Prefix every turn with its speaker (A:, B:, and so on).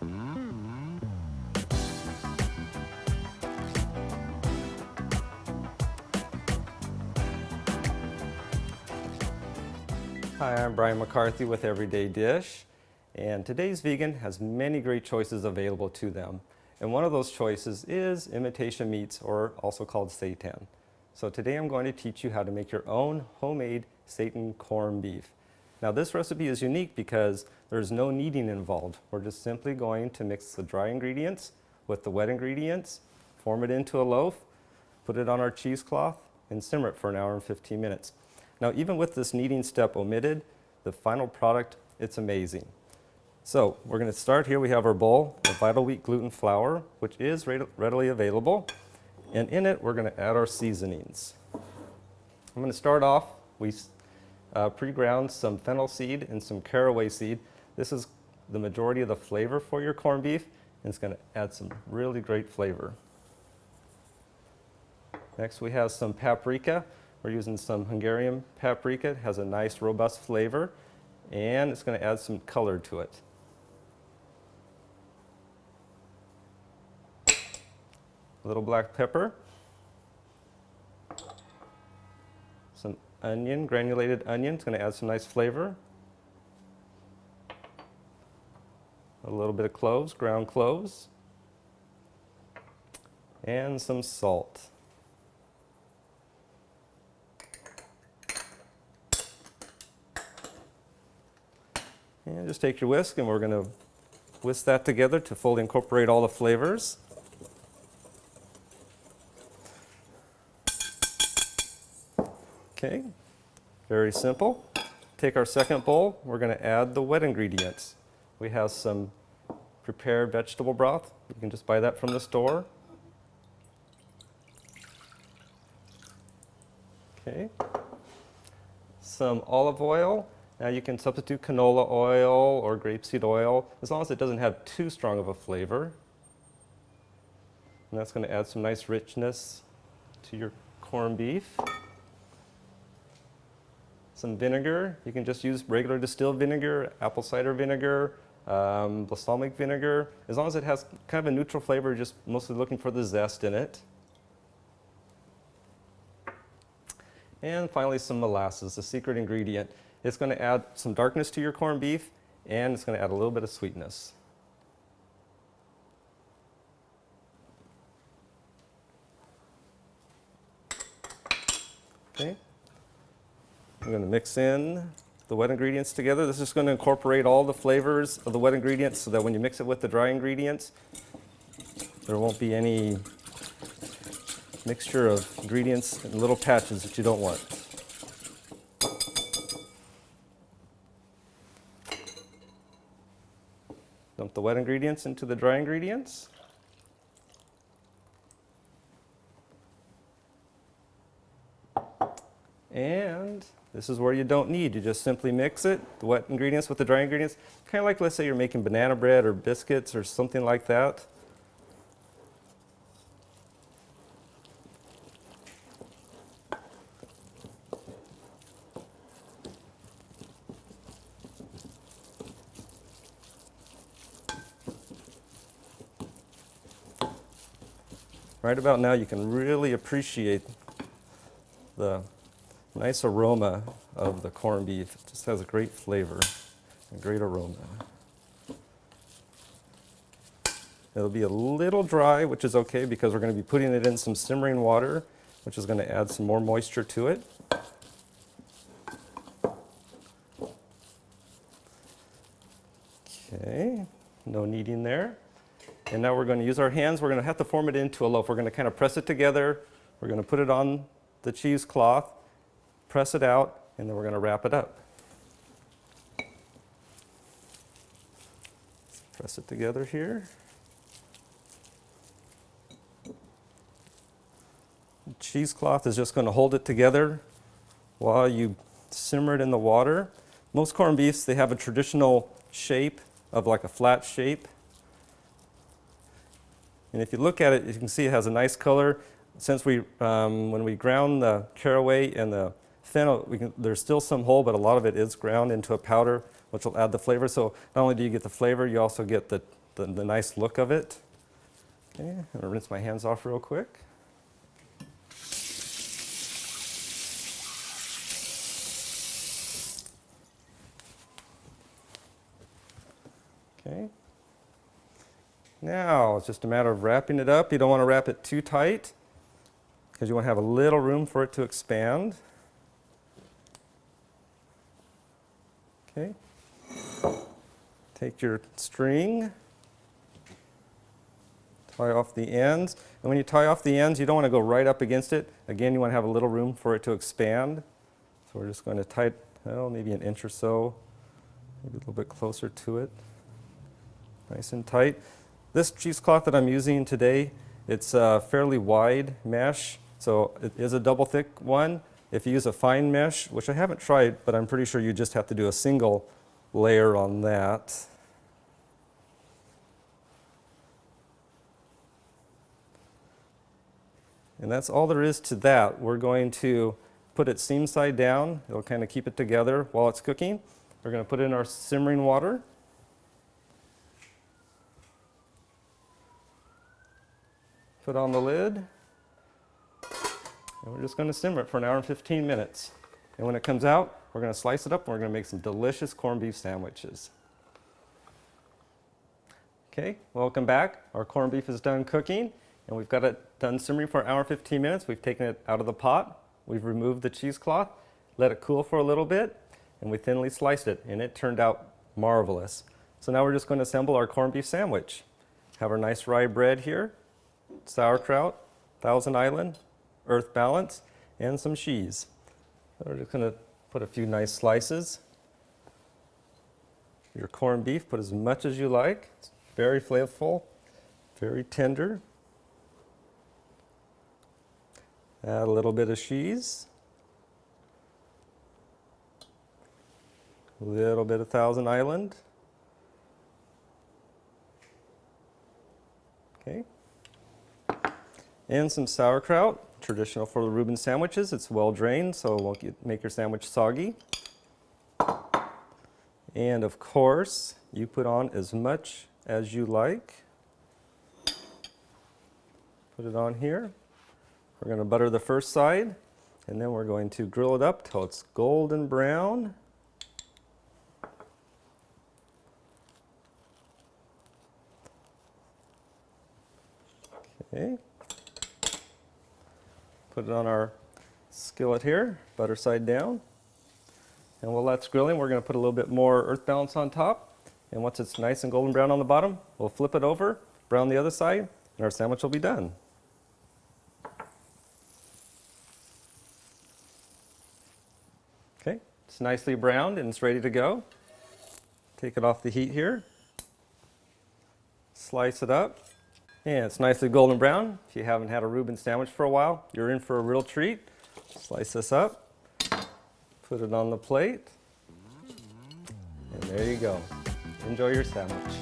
A: Hi, I'm Brian McCarthy with Everyday Dish, and today's vegan has many great choices available to them. And one of those choices is imitation meats, or also called seitan. So today I'm going to teach you how to make your own homemade seitan corned beef. Now this recipe is unique because there's no kneading involved. We're just simply going to mix the dry ingredients with the wet ingredients, form it into a loaf, put it on our cheesecloth, and simmer it for an hour and 15 minutes. Now, even with this kneading step omitted, the final product, it's amazing. So we're going to start here. We have our bowl of Vital Wheat gluten flour, which is readily available. And in it, we're going to add our seasonings. I'm going to start off, we pre-ground some fennel seed and some caraway seed. This is the majority of the flavor for your corned beef, and it's going to add some really great flavor. Next, we have some paprika. We're using some Hungarian paprika. It has a nice, robust flavor, and it's going to add some color to it. A little black pepper. Some onion, granulated onion. It's going to add some nice flavor. A little bit of cloves, ground cloves. And some salt. And just take your whisk, and we're going to whisk that together to fully incorporate all the flavors. Okay, very simple. Take our second bowl. We're going to add the wet ingredients. We have some prepared vegetable broth. You can just buy that from the store. Okay. Some olive oil. Now you can substitute canola oil or grapeseed oil as long as it doesn't have too strong of a flavor. And that's going to add some nice richness to your corned beef. Some vinegar. You can just use regular distilled vinegar, apple cider vinegar, balsamic vinegar. As long as it has kind of a neutral flavor, just mostly looking for the zest in it. And finally, some molasses, the secret ingredient. It's going to add some darkness to your corned beef, and it's going to add a little bit of sweetness. Okay. I'm going to mix in the wet ingredients together. This is going to incorporate all the flavors of the wet ingredients so that when you mix it with the dry ingredients, there won't be any mixture of ingredients in little patches that you don't want. Dump the wet ingredients into the dry ingredients. And this is where you don't knead. You just simply mix it, the wet ingredients with the dry ingredients. Kind of like, let's say you're making banana bread or biscuits or something like that. Right about now, you can really appreciate the nice aroma of the corned beef. It just has a great flavor, a great aroma. It'll be a little dry, which is okay because we're going to be putting it in some simmering water, which is going to add some more moisture to it. Okay, no kneading there. And now we're going to use our hands. We're going to have to form it into a loaf. We're going to kind of press it together. We're going to put it on the cheesecloth, press it out, and then we're going to wrap it up. Press it together here. The cheesecloth is just going to hold it together while you simmer it in the water. Most corned beefs, they have a traditional shape of like a flat shape. And if you look at it, you can see it has a nice color. Since when we ground the caraway and the fennel, there's still some whole, but a lot of it is ground into a powder, which will add the flavor. So not only do you get the flavor, you also get the the nice look of it. Okay, I'm gonna rinse my hands off real quick. Okay. Now it's just a matter of wrapping it up. You don't want to wrap it too tight because you want to have a little room for it to expand. Okay. Take your string, tie off the ends. And when you tie off the ends, you don't want to go right up against it. Again, you want to have a little room for it to expand. So we're just going to tie it, well, maybe an inch or so, maybe a little bit closer to it. Nice and tight. This cheesecloth that I'm using today, it's a fairly wide mesh, so it is a double thick one. If you use a fine mesh, which I haven't tried, but I'm pretty sure you just have to do a single layer on that. And that's all there is to that. We're going to put it seam side down. It'll kind of keep it together while it's cooking. We're going to put in our simmering water. Put on the lid. And we're just going to simmer it for 1 hour and 15 minutes. And when it comes out, we're going to slice it up and we're going to make some delicious corned beef sandwiches. Okay, welcome back. Our corned beef is done cooking and we've got it done simmering for 1 hour and 15 minutes. We've taken it out of the pot. We've removed the cheesecloth, let it cool for a little bit, and we thinly sliced it, and it turned out marvelous. So now we're just going to assemble our corned beef sandwich. Have our nice rye bread here, sauerkraut, Thousand Island, Earth Balance, and some cheese. So we're just going to put a few nice slices. Your corned beef, put as much as you like. It's very flavorful, very tender. Add a little bit of cheese. A little bit of Thousand Island. Okay. And some sauerkraut, traditional for the Reuben sandwiches. It's well drained, so it won't make your sandwich soggy. And of course, you put on as much as you like. Put it on here. We're going to butter the first side, and then we're going to grill it up till it's golden brown. Okay. Put it on our skillet here, butter side down. And while that's grilling, we're going to put a little bit more Earth Balance on top. And once it's nice and golden brown on the bottom, we'll flip it over, brown the other side, and our sandwich will be done. Okay, it's nicely browned and it's ready to go. Take it off the heat here. Slice it up. And it's nicely golden brown. If you haven't had a Reuben sandwich for a while, you're in for a real treat. Slice this up. Put it on the plate. And there you go. Enjoy your sandwich.